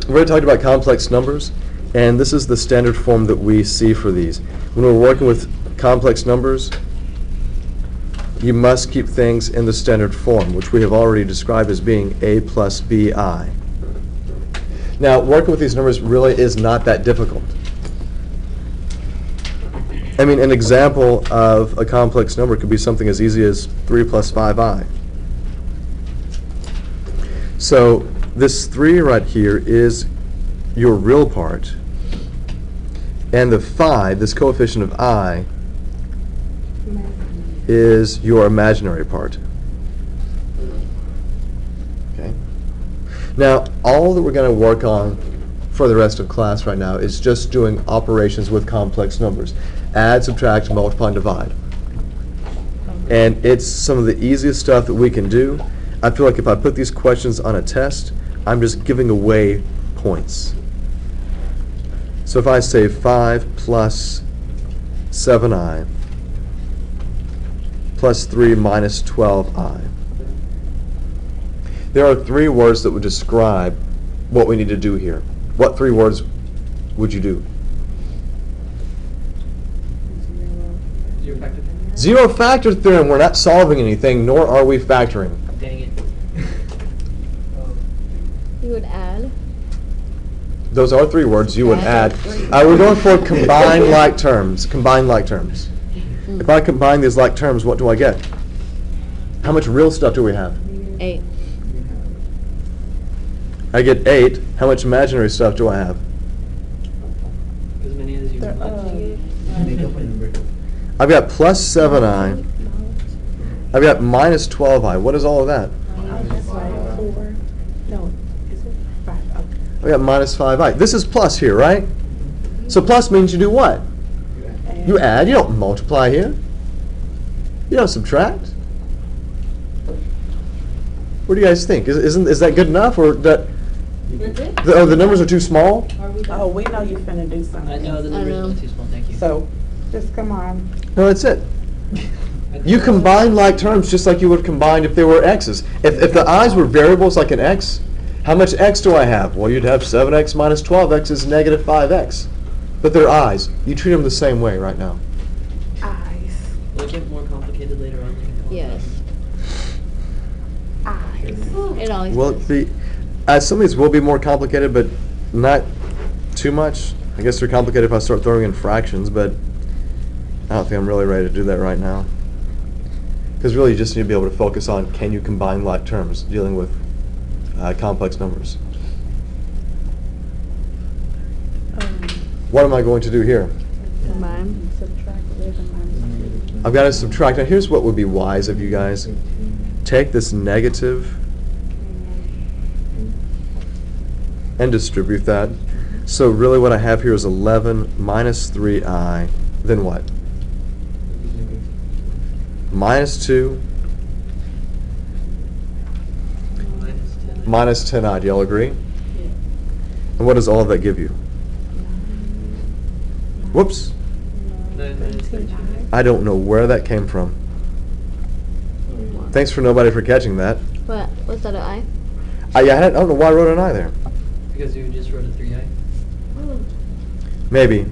we already talked about complex numbers, and this is the standard form that we see for these. When we're working with complex numbers, you must keep things in the standard form, which we have already described as being a plus bi. Now, working with these numbers really is not that difficult. I mean, an example of a complex number could be something as easy as 3 plus 5i. So this 3 right here is your real part, and the 5, this coefficient of I, is your imaginary part. Okay. Now, all that we're going to work on for the rest of class right now is just doing operations with complex numbers. Add, subtract, multiply, and divide. And it's some of the easiest stuff that we can do. I feel like if I put these questions on a test, I'm just giving away points. So if I say 5 plus 7i plus 3 minus 12i, there are 3 words that would describe what we need to do here. What 3 words would you do? Zero factor theorem. Zero factor theorem. We're not solving anything, nor are we factoring. Dang it. You would add. Those are 3 words you would add. We're going for combined like terms. Combined like terms. If I combine these like terms, what do I get? How much real stuff do we have? 8. I get 8. How much imaginary stuff do I have? As many as you want. Make up a number. I've got plus 7i. I've got minus 12i. What is all of that? I've got minus 5i. This is plus here, right? So plus means you do what? You add. You don't multiply here. You don't subtract. What do you guys think? Is that good enough, or that? The numbers are too small? Oh, we know you're finna do I something. know the numbers are too small, thank you. So, just come on. No, that's it. You combine like terms just like you would combine if they were x's. If the i's were variables like an x, how much x do I have? Well, you'd have 7x minus 12x is negative 5x. But they're i's. You treat them the same way right now. Eyes. Will it get more complicated later on? Yes. Eyes. It always Will does. it be? Some of these will be more complicated, but not too much. I guess they're complicated if I start throwing in fractions, but I don't think I'm really ready to do that right now. Because really you just need to be able to focus on, can you combine like terms dealing with complex numbers. What am I going to do here? Combine. Subtract 11 minus I've got to subtract. Now here's what would be wise of you guys. Take this negative and distribute that. So really what I have here is 11 minus 3i, then what? Minus 2 minus 10i. Do y'all agree? And what does all of that give you? Whoops. 9 minus 13. I don't know where that came from. Thanks for nobody for catching that. What? Was that an I? I don't know why I wrote an I there. Because you just wrote a 3i. Maybe.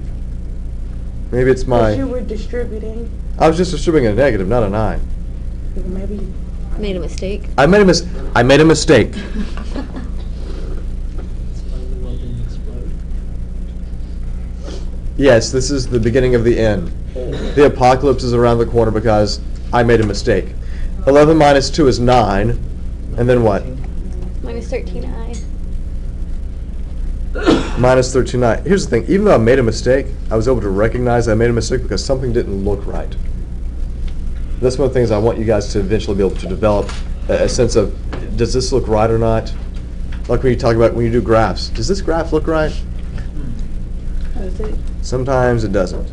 Maybe it's Because you my... were distributing. I was just distributing a negative, not an I. Maybe. Made a mistake. I made a mistake. It's fun the world didn't explode. Yes, this is the beginning of the end. The apocalypse is around the corner because I made a mistake. 11 minus 2 is 9. And then what? Minus 13i. Minus 13i. Here's the thing. Even though I made a mistake, I was able to recognize I made a mistake because something didn't look right. That's one of the things I want you guys to eventually be able to develop, a sense of, does this look right or not? Like when you talk about when you do graphs. Does this graph look right? Does it? Sometimes it doesn't.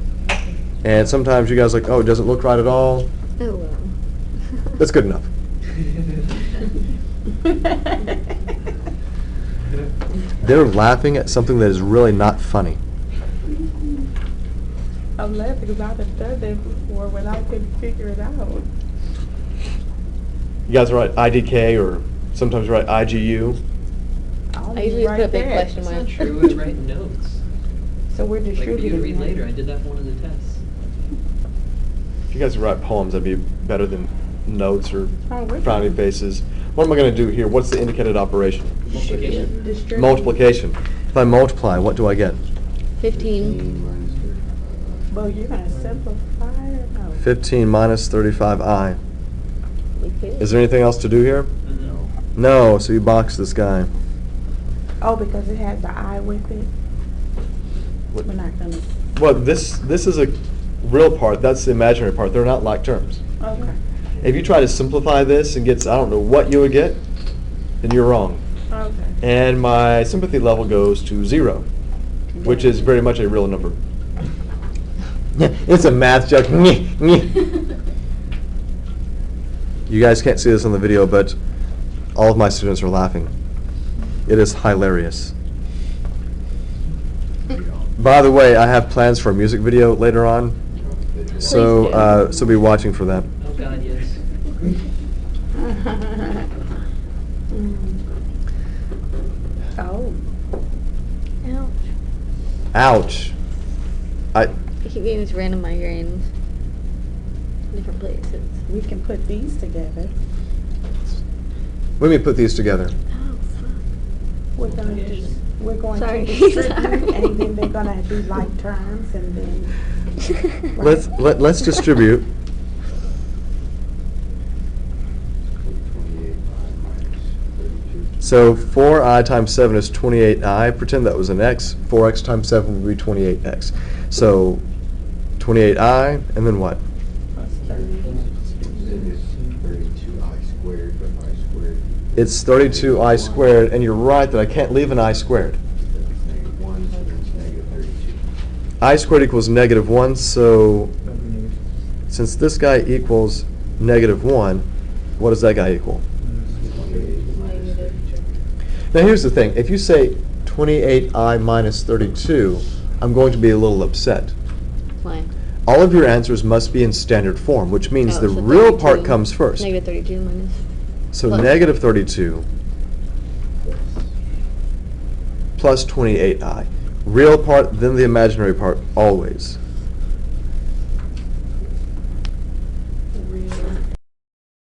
And sometimes you guys are like, oh, it doesn't look right at all. Oh well. That's good enough. They're laughing at something that is really not funny. I'm laughing because I've done that before when I couldn't figure it out. You guys write IDK or sometimes write IGU. I'll I usually right put a big there. question That's mark. not true, I write notes. So we're Like, you distributing. can read them. later, I did that for one of the tests. If you guys write poems, that'd be better than notes or Oh, we're frowny fine. faces. What am I gonna do here? What's the indicated operation? Multiplication. Distribute. Multiplication. If I multiply, what do I get? 15. Well, you're gonna simplify or no? 15 minus 35i. We could. Is there anything else to do here? Mhm. No, so you box this guy. Oh, because it has the I with it? What- We're not gonna, Well, this is a real part, that's the imaginary part, they're not like terms. okay. If you try to simplify this and get, I don't know what you would get, then you're wrong. Okay. And my sympathy level goes to 0, which is very much a real number. It's a math joke. You guys can't see this on the video, but all of my students are laughing. It is hilarious. By the way, I have plans for a music video later on, so so be watching for that. Oh, God, yes. Oh, Ouch. Ouch. I I keep getting these random migraines. Different places. we can put these together. let me put these together. Oh, fuck. We're gonna Yes. we're going Sorry. to distribute, Sorry. and then they're gonna do like terms, and then. Let's distribute. So 4i times 7 is 28i. Pretend that was an x. 4x times 7 would be 28x. So 28i, and then what? Plus 30. It's 32i squared, and you're right that I can't leave an I squared. I squared equals -1, so since this guy equals -1, what does that guy equal? Now here's the thing, if you say 28i minus 32, I'm going to be a little upset. Why? All of your answers must be in standard form, which means Oh, the so real part 32. comes first. Negative 32 minus. So plus. -32 plus 28i. Real part, then the imaginary part, always.